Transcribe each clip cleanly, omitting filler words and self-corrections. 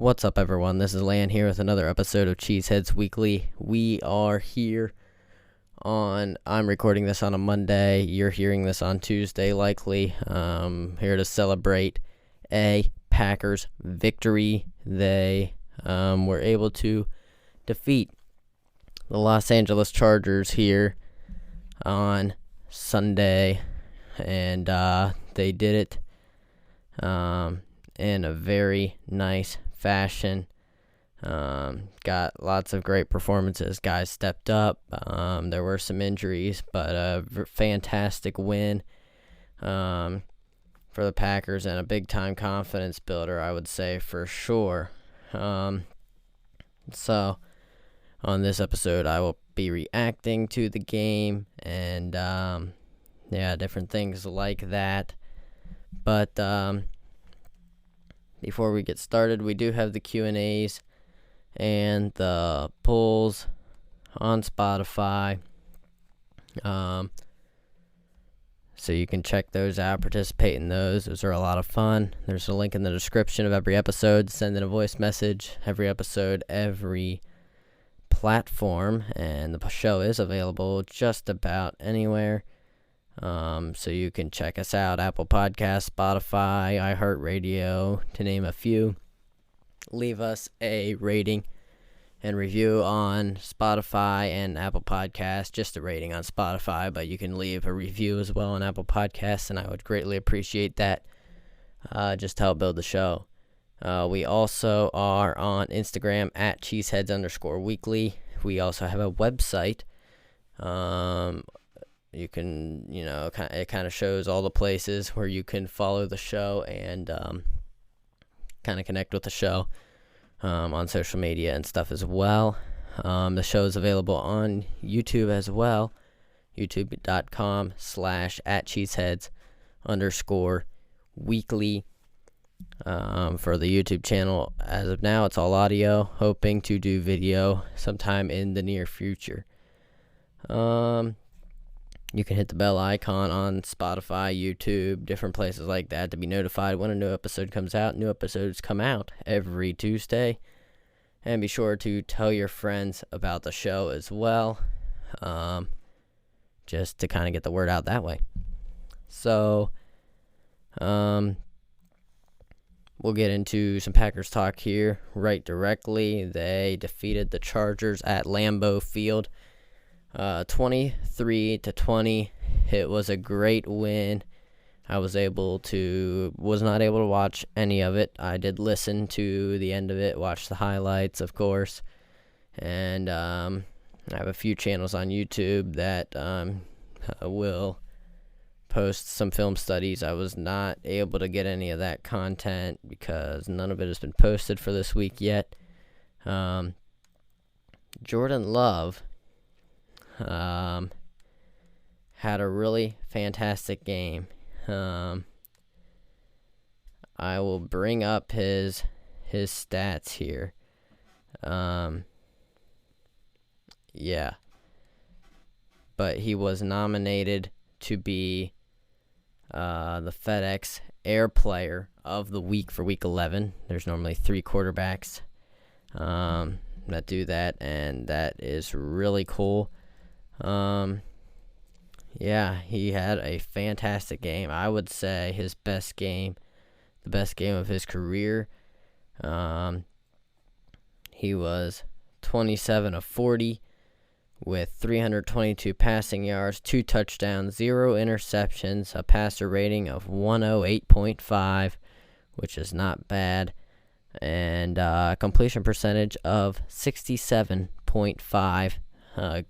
What's up, everyone? This is Lan here with another episode of Cheeseheadz Weekly. We are here I'm recording this on a Monday. You're hearing this on Tuesday, likely. Here to celebrate a Packers victory. They were able to defeat the Los Angeles Chargers here on Sunday, and they did it in a very nice fashion. Got lots of great performances. Guys stepped up. There were some injuries, but a fantastic win for the Packers and a big-time confidence builder, I would say, for sure. So on this episode, I will be reacting to the game and, different things like that. But before we get started, we do have the Q&As and the polls on Spotify. So you can check those out, participate in those. Those are a lot of fun. There's a link in the description of every episode. Send in a voice message. Every episode, every platform, and the show is available just about anywhere. So you can check us out, Apple Podcasts, Spotify, iHeartRadio, to name a few. Leave us a rating and review on Spotify and Apple Podcasts. Just a rating on Spotify, but you can leave a review as well on Apple Podcasts, and I would greatly appreciate that, just to help build the show. We also are on Instagram at Cheeseheadz_weekly. We also have a website. You can, it kind of shows all the places where you can follow the show and kind of connect with the show on social media and stuff as well. The show is available on YouTube as well, youtube.com/@cheeseheadz_weekly. For the YouTube channel, as of now, it's all audio, hoping to do video sometime in the near future. You can hit the bell icon on Spotify, YouTube, different places like that to be notified when a new episode comes out. New episodes come out every Tuesday. And be sure to tell your friends about the show as well, just to kind of get the word out that way. So, we'll get into some Packers talk here right directly. They defeated the Chargers at Lambeau Field. 23-20. It was a great win. I was not able to watch any of it. I did listen to the end of it, watch the highlights, of course. And I have a few channels on YouTube that will post some film studies. I was not able to get any of that content because none of it has been posted for this week yet. Jordan Love had a really fantastic game. I will bring up his stats here. But he was nominated to be the FedEx Air Player of the Week for Week 11. There's normally 3 quarterbacks that do that, and that is really cool. He had a fantastic game. I would say his best game, the best game of his career. He was 27 of 40 with 322 passing yards, 2 touchdowns, 0 interceptions, a passer rating of 108.5, which is not bad, and completion percentage of 67.5.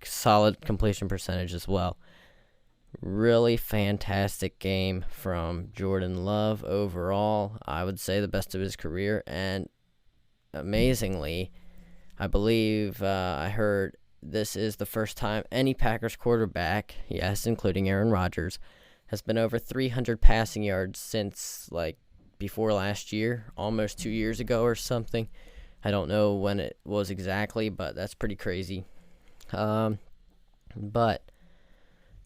Solid completion percentage as well. Really fantastic game from Jordan Love overall. I would say the best of his career, and amazingly, I believe I heard this is the first time any Packers quarterback, yes, including Aaron Rodgers, has been over 300 passing yards since before last year, almost 2 years ago or something. I don't know when it was exactly, but that's pretty crazy. But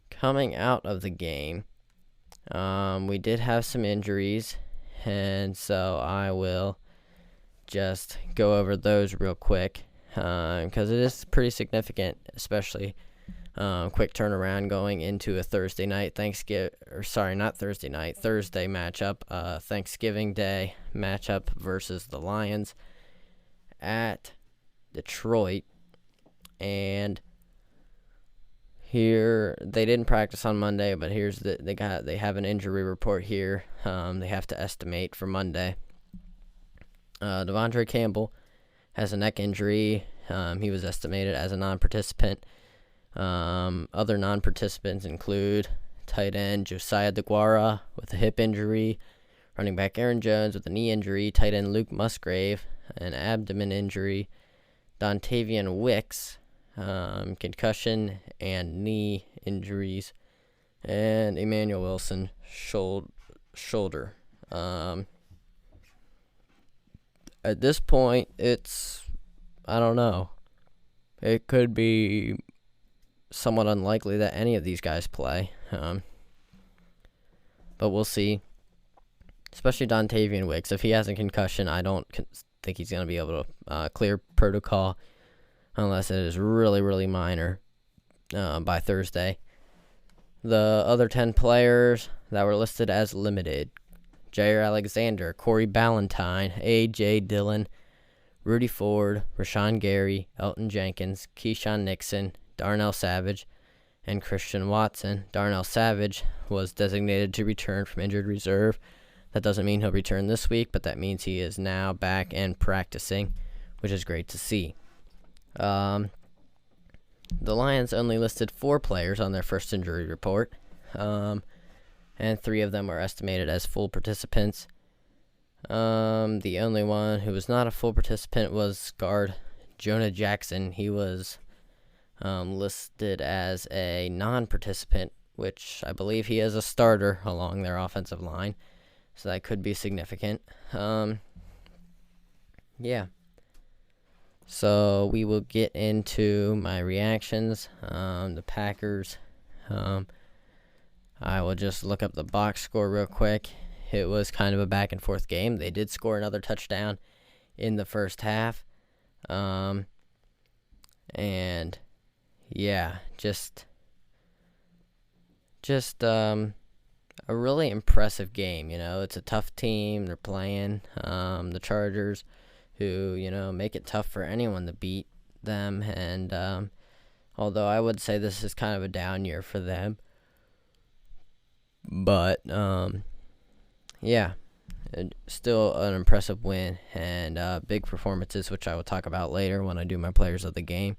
coming out of the game, we did have some injuries, and so I will just go over those real quick because it is pretty significant, especially quick turnaround going into a Thursday matchup, Thanksgiving Day matchup versus the Lions at Detroit. And here they didn't practice on Monday, but they have an injury report here. They have to estimate for Monday. Devondre Campbell has a neck injury. He was estimated as a non-participant. Other non-participants include tight end Josiah DeGuara with a hip injury, running back Aaron Jones with a knee injury, tight end Luke Musgrave an abdomen injury, Dontavian Wicks concussion and knee injuries, and Emmanuel Wilson shoulder. At this point, I don't know. It could be somewhat unlikely that any of these guys play. But we'll see. Especially Dontavian Wicks. If he has a concussion, I don't think he's going to be able to clear protocol unless it is really, really minor by Thursday. The other 10 players that were listed as limited: Jair Alexander, Corey Ballantyne, A.J. Dillon, Rudy Ford, Rashawn Gary, Elton Jenkins, Keyshawn Nixon, Darnell Savage, and Christian Watson. Darnell Savage was designated to return from injured reserve. That doesn't mean he'll return this week, but that means he is now back and practicing, which is great to see. The Lions only listed 4 players on their first injury report, and 3 of them were estimated as full participants. The only one who was not a full participant was guard Jonah Jackson. He was listed as a non-participant, which I believe he is a starter along their offensive line, so that could be significant. So we will get into my reactions. The Packers, I will just look up the box score real quick. It was kind of a back and forth game. They did score another touchdown in the first half. A really impressive game. It's a tough team they're playing. The Chargers, who, make it tough for anyone to beat them. And although I would say this is kind of a down year for them. But, still an impressive win and big performances, which I will talk about later when I do my players of the game.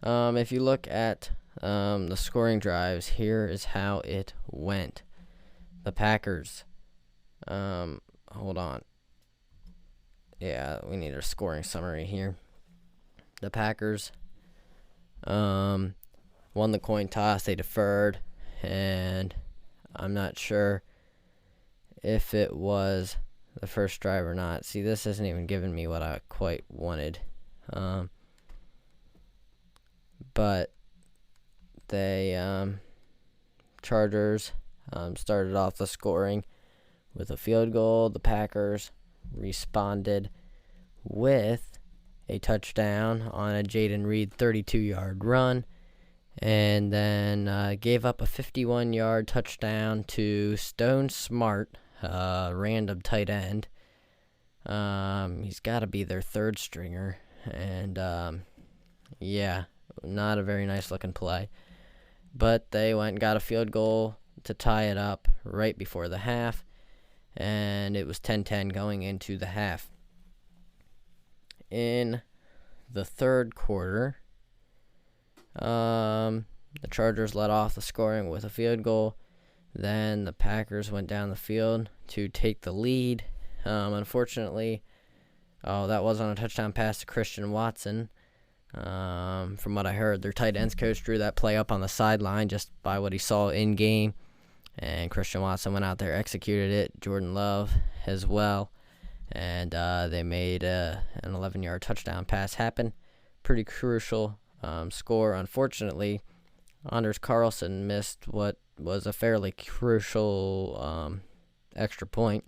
If you look at the scoring drives, here is how it went. The Packers, hold on. Yeah, we need a scoring summary here. The Packers won the coin toss. They deferred, and I'm not sure if it was the first drive or not. See, this isn't even giving me what I quite wanted. But they, Chargers, started off the scoring with a field goal. The Packers responded with a touchdown on a Jaden Reed 32-yard run, and then gave up a 51-yard touchdown to Stone Smart, random tight end. He's got to be their third stringer, and not a very nice looking play. But they went and got a field goal to tie it up right before the half, and it was 10-10 going into the half. In the third quarter, the Chargers led off the scoring with a field goal. Then the Packers went down the field to take the lead. Unfortunately, that was on a touchdown pass to Christian Watson. From what I heard, their tight ends coach drew that play up on the sideline just by what he saw in game. And Christian Watson went out there, executed it. Jordan Love as well. And they made an 11-yard touchdown pass happen. Pretty crucial score. Unfortunately, Anders Carlson missed what was a fairly crucial extra point.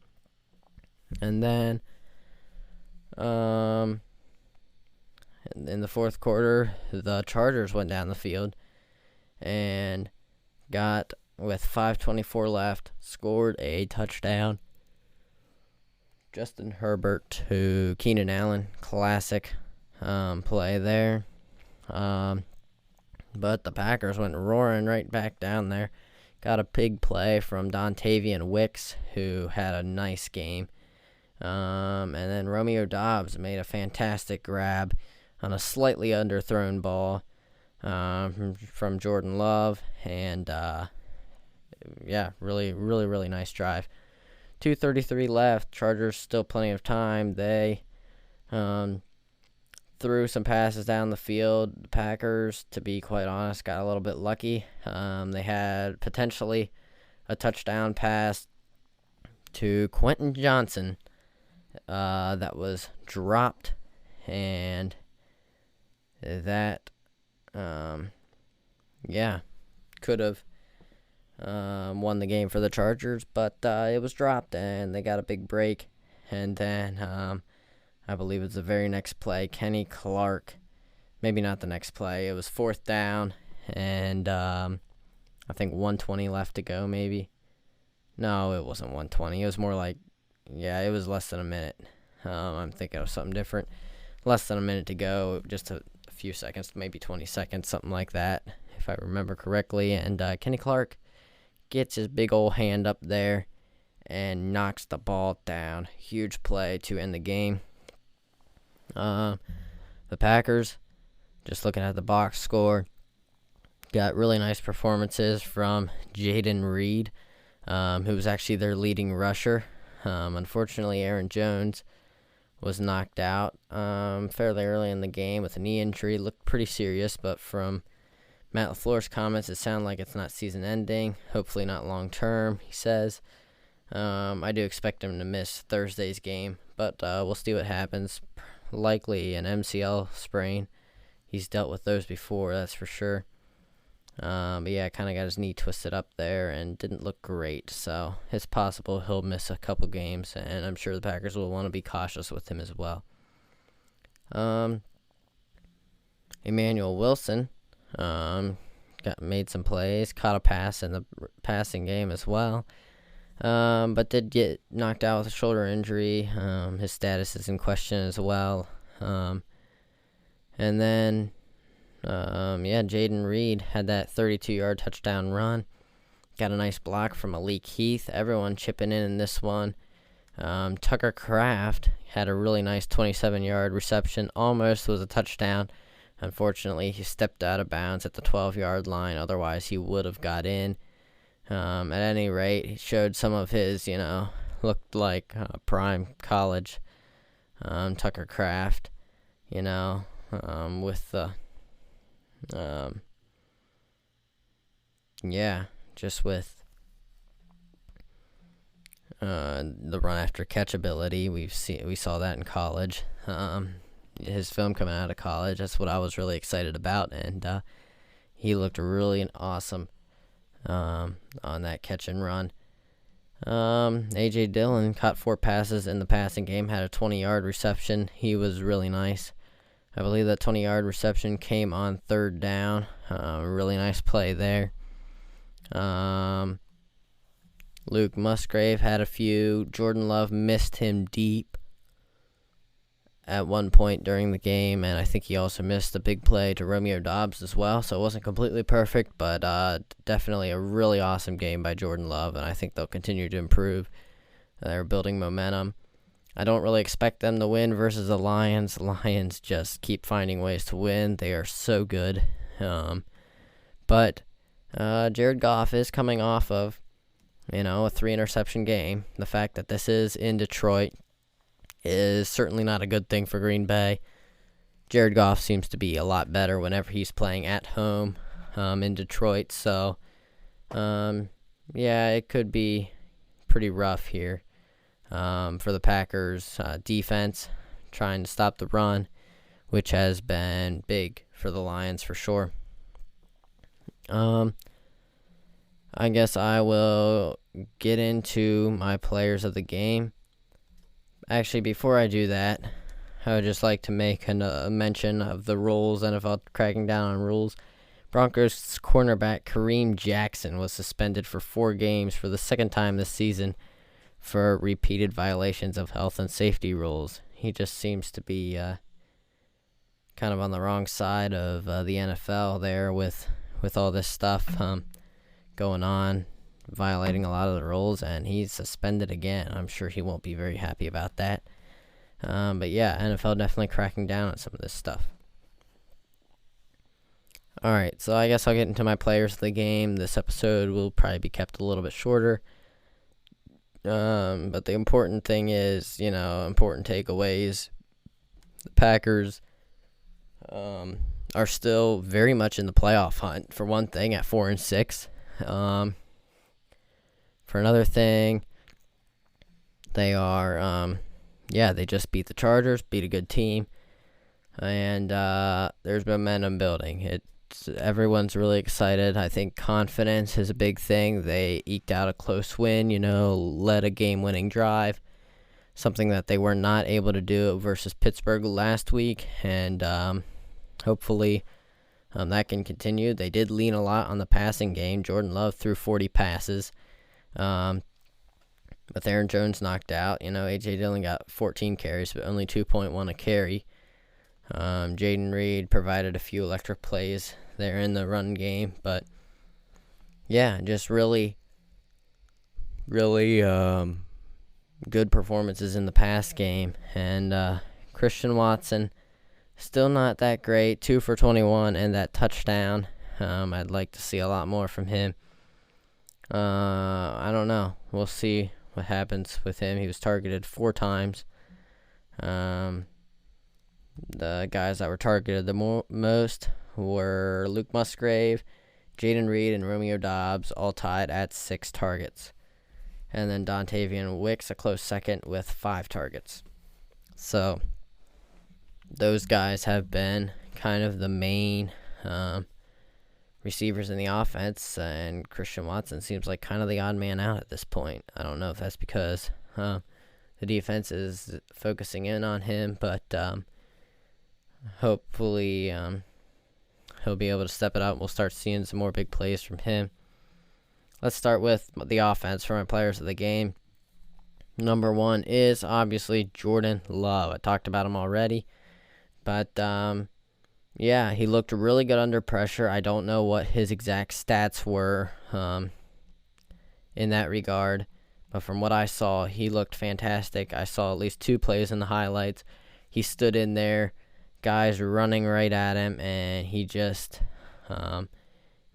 And then In the fourth quarter, the Chargers went down the field and got, with 5:24 left, scored a touchdown. Justin Herbert to Keenan Allen, classic play there. But the Packers went roaring right back down there. Got a big play from Dontavian Wicks, who had a nice game. And then Romeo Doubs made a fantastic grab on a slightly underthrown ball from Jordan Love. And, really nice drive. 2:33 left. Chargers still plenty of time. They threw some passes down the field. The Packers, to be quite honest, got a little bit lucky. They had potentially a touchdown pass to Quentin Johnson that was dropped, and that, could have won the game for the Chargers, but it was dropped, and they got a big break. And then I believe it's the very next play, Kenny Clark. Maybe not the next play. It was fourth down, and I think 1:20 left to go, maybe. No, it wasn't 1:20. It was more like, it was less than a minute. I'm thinking of something different. Less than a minute to go, just a few seconds, maybe 20 seconds, something like that, if I remember correctly. And Kenny Clark gets his big old hand up there and knocks the ball down. Huge play to end the game. The Packers, just looking at the box score, got really nice performances from Jaden Reed, who was actually their leading rusher. Unfortunately, Aaron Jones was knocked out fairly early in the game with a knee injury. Looked pretty serious, but from Matt LaFleur's comments, it sounded like it's not season-ending. Hopefully not long-term, he says. I do expect him to miss Thursday's game, but we'll see what happens. Likely an MCL sprain. He's dealt with those before, that's for sure. But kind of got his knee twisted up there and didn't look great. So it's possible he'll miss a couple games, and I'm sure the Packers will want to be cautious with him as well. Emmanuel Wilson made some plays, caught a pass in the passing game as well. But did get knocked out with a shoulder injury. His status is in question as well. And then, Jaden Reed had that 32-yard touchdown run. Got a nice block from Malik Heath. Everyone chipping in this one. Tucker Kraft had a really nice 27-yard reception. Almost was a touchdown. Unfortunately, he stepped out of bounds at the 12-yard line. Otherwise, he would have got in. At any rate, he showed some of his, looked like prime college Tucker Kraft, with the, just with the run after catch ability. We saw that in college. His film coming out of college, that's what I was really excited about, and he looked really awesome on that catch and run. A.J. Dillon caught 4 passes in the passing game, had a 20-yard reception. He was really nice. I believe that 20-yard reception came on third down. Really nice play there. Luke Musgrave had a few. Jordan Love missed him deep at one point during the game, and I think he also missed a big play to Romeo Doubs as well, so it wasn't completely perfect, but definitely a really awesome game by Jordan Love, and I think they'll continue to improve. They're building momentum. I don't really expect them to win versus the Lions. The Lions just keep finding ways to win. They are so good. But Jared Goff is coming off of, a 3-interception game. The fact that this is in Detroit is certainly not a good thing for Green Bay. Jared Goff seems to be a lot better whenever he's playing at home in Detroit. So, it could be pretty rough here for the Packers defense, trying to stop the run, which has been big for the Lions for sure. I guess I will get into my players of the game. Actually, before I do that, I would just like to make a mention of the rules, NFL cracking down on rules. Broncos cornerback Kareem Jackson was suspended for 4 games for the second time this season for repeated violations of health and safety rules. He just seems to be kind of on the wrong side of the NFL there with all this stuff going on, violating a lot of the rules, and he's suspended again. I'm sure he won't be very happy about that. But yeah, NFL definitely cracking down on some of this stuff. Alright, so I guess I'll get into my players of the game. This episode will probably be kept a little bit shorter. But the important thing is, important takeaways. The Packers are still very much in the playoff hunt, for one thing, at 4-6. For another thing, they are, they just beat the Chargers, beat a good team, and there's momentum building. Everyone's really excited. I think confidence is a big thing. They eked out a close win, led a game-winning drive, something that they were not able to do versus Pittsburgh last week, and hopefully that can continue. They did lean a lot on the passing game. Jordan Love threw 40 passes, but Aaron Jones knocked out. A.J. Dillon got 14 carries, but only 2.1 a carry. Jaden Reed provided a few electric plays there in the run game, but yeah, just really good performances in the pass game. And Christian Watson, still not that great, 2 for 21 and that touchdown. I'd like to see a lot more from him. I don't know. We'll see what happens with him. He was targeted 4 times. The guys that were targeted the most were Luke Musgrave, Jaden Reed, and Romeo Doubs, all tied at 6 targets. And then Dontavian Wicks, a close second, with 5 targets. So those guys have been kind of the main receivers in the offense, and Christian Watson seems like kind of the odd man out at this point. I don't know if that's because the defense is focusing in on him, but hopefully he'll be able to step it up. We'll start seeing some more big plays from him. Let's start with the offense for my players of the game. Number 1 is obviously Jordan Love. I talked about him already, but he looked really good under pressure. I don't know what his exact stats were in that regard, but from what I saw, he looked fantastic. I saw at least 2 plays in the highlights. He stood in there, guys running right at him, and he just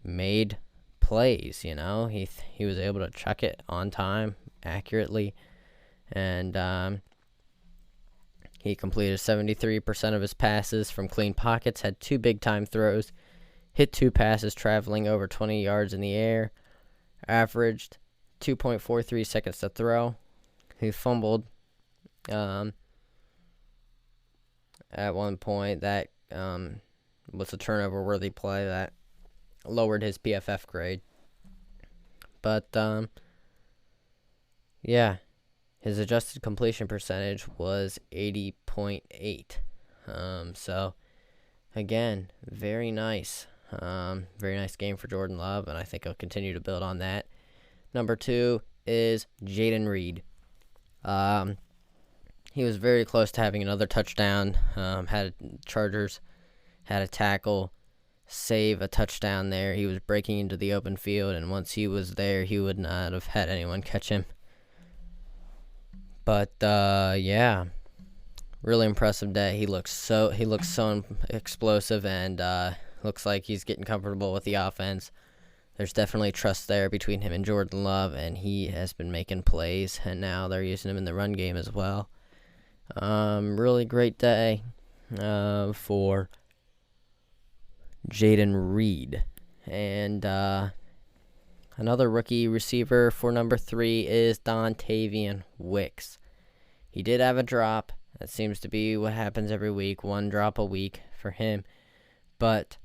made plays. He was able to chuck it on time, accurately, and he completed 73% of his passes from clean pockets, had 2 big-time throws, hit 2 passes traveling over 20 yards in the air, averaged 2.43 seconds to throw. He fumbled at one point. That was a turnover-worthy play that lowered his PFF grade. But, his adjusted completion percentage was 80.8. So, again, very nice. Very nice game for Jordan Love, and I think he'll continue to build on that. Number 2 is Jaden Reed. He was very close to having another touchdown. Chargers had a tackle, save a touchdown there. He was breaking into the open field, and once he was there, he would not have had anyone catch him. But really impressive day. He looks so explosive, and looks like he's getting comfortable with the offense. There's definitely trust there between him and Jordan Love, and he has been making plays, and now they're using him in the run game as well. Really great day for Jaden Reed. And another rookie receiver for number 3 is Dontavian Wicks. He did have a drop. That seems to be what happens every week, 1 drop a week for him. But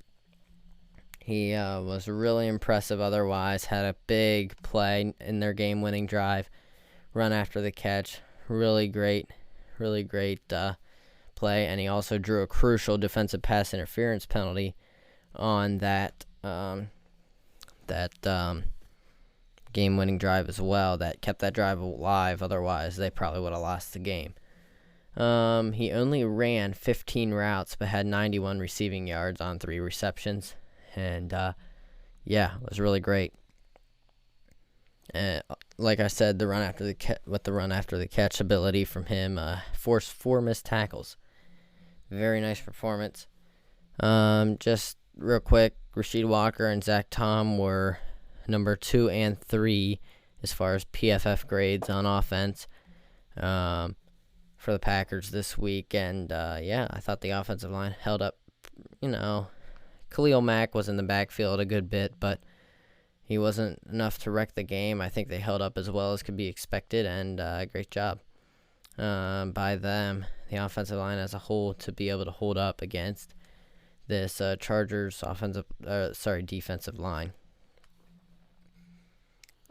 he was really impressive otherwise, had a big play in their game-winning drive, run after the catch. Really great play play, and he also drew a crucial defensive pass interference penalty on that game-winning drive as well. That kept that drive alive. Otherwise, they probably would have lost the game. He only ran 15 routes, but had 91 receiving yards on 3 receptions, and it was really great. Like I said, the run after the catch ability from him forced 4 missed tackles. Very nice performance. Just real quick, Rasheed Walker and Zach Tom were number 2 and 3 as far as PFF grades on offense for the Packers this week. And I thought the offensive line held up. Khalil Mack was in the backfield a good bit, but he wasn't enough to wreck the game. I think they held up as well as could be expected, and great job by them, the offensive line as a whole, to be able to hold up against this Chargers defensive line.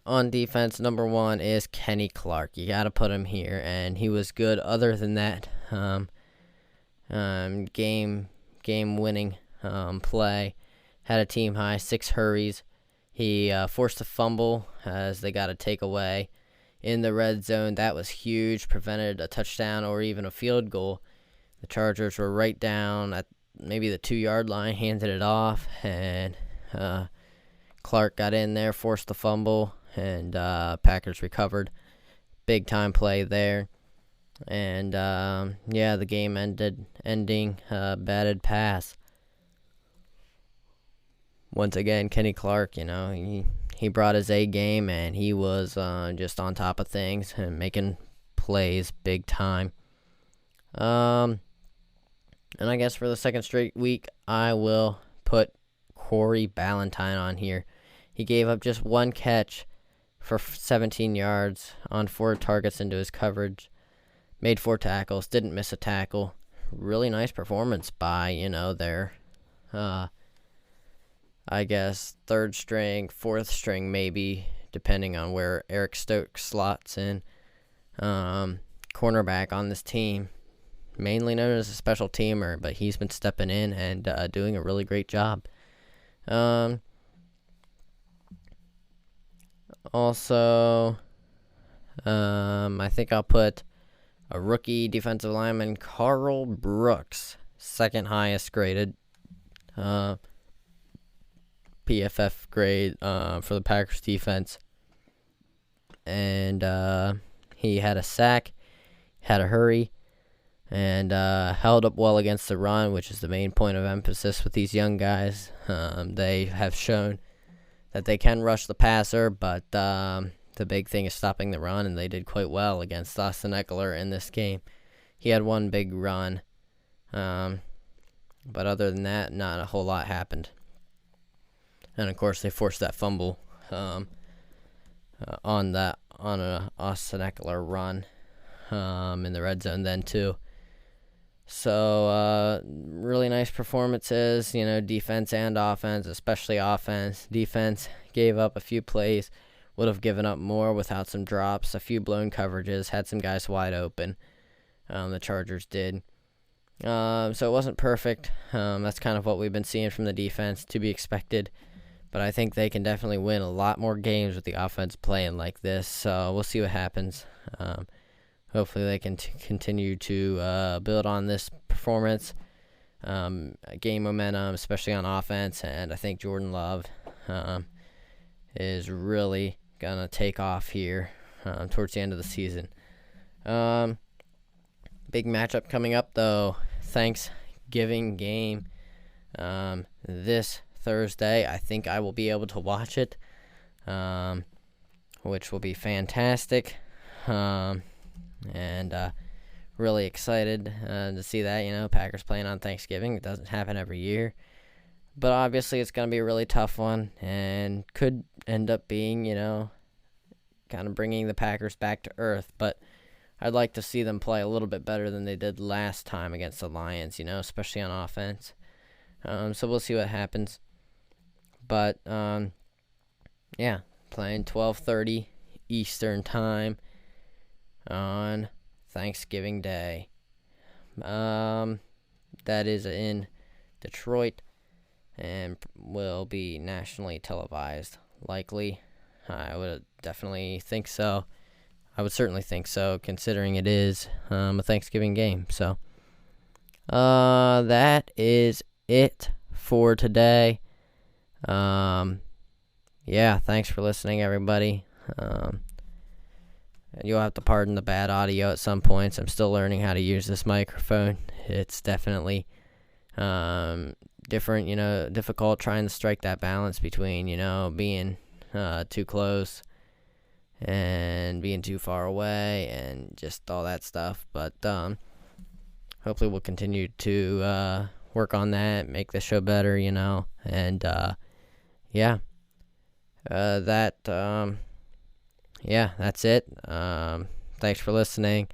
On defense, number 1 is Kenny Clark. You got to put him here, and he was good. Other than that, game-winning play, had a team high 6 hurries. He forced a fumble as they got a takeaway in the red zone. That was huge, prevented a touchdown or even a field goal. The Chargers were right down at maybe the 2-yard line, handed it off, and Clark got in there, forced the fumble, and Packers recovered. Big time play there. And the game ending batted pass. Once again, Kenny Clark, he brought his A game, and he was just on top of things and making plays big time. And I guess for the second straight week, I will put Corey Ballantyne on here. He gave up just 1 catch for 17 yards on 4 targets into his coverage. Made 4 tackles, didn't miss a tackle. Really nice performance by, their I guess 3rd string, 4th string maybe, depending on where Eric Stokes slots in. Cornerback on this team, mainly known as a special teamer, but he's been stepping in and doing a really great job. Also, I think I'll put a rookie defensive lineman, Carl Brooks, 2nd highest graded PFF grade for the Packers defense. And he had a sack, had a hurry, and held up well against the run, which is the main point of emphasis with these young guys. They have shown that they can rush the passer, but the big thing is stopping the run, and they did quite well against Austin Eckler in this game. He had 1 big run, but other than that, not a whole lot happened. And of course, they forced that fumble on an Austin Eckler run in the red zone then too. So really nice performances, defense and offense, especially offense. Defense gave up a few plays, would have given up more without some drops, a few blown coverages, had some guys wide open. The Chargers did. So it wasn't perfect. That's kind of what we've been seeing from the defense, to be expected. But I think they can definitely win a lot more games with the offense playing like this. So we'll see what happens. Hopefully they can continue to build on this performance, gain momentum, especially on offense. And I think Jordan Love is really going to take off here towards the end of the season. Big matchup coming up, though. Thanksgiving game this Thursday. I think I will be able to watch it, which will be fantastic. And really excited to see that, Packers playing on Thanksgiving. It doesn't happen every year. But obviously it's going to be a really tough one and could end up being, kind of bringing the Packers back to earth. But I'd like to see them play a little bit better than they did last time against the Lions, especially on offense. So we'll see what happens. But, playing 12:30 Eastern time on Thanksgiving Day. that is in Detroit and will be nationally televised, likely. I would definitely think so. I would certainly think so, considering it is a Thanksgiving game. So, that is it for today. Yeah, thanks for listening, everybody. You'll have to pardon the bad audio at some points. I'm still learning how to use this microphone. It's definitely different, difficult trying to strike that balance between, being too close and being too far away and just all that stuff. But hopefully we'll continue to work on that, make the show better, and that's it. Thanks for listening.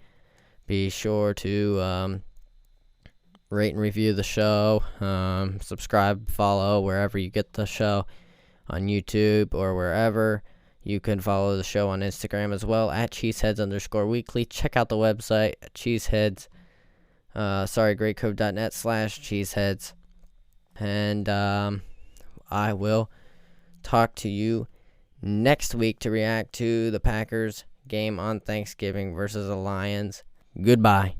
Be sure to rate and review the show. Subscribe, follow wherever you get the show, on YouTube or wherever. You can follow the show on Instagram as well at Cheeseheadz_weekly. Check out the website at Cheeseheadz. Greatcove.net/Cheeseheadz. And I will talk to you next week to react to the Packers game on Thanksgiving versus the Lions. Goodbye.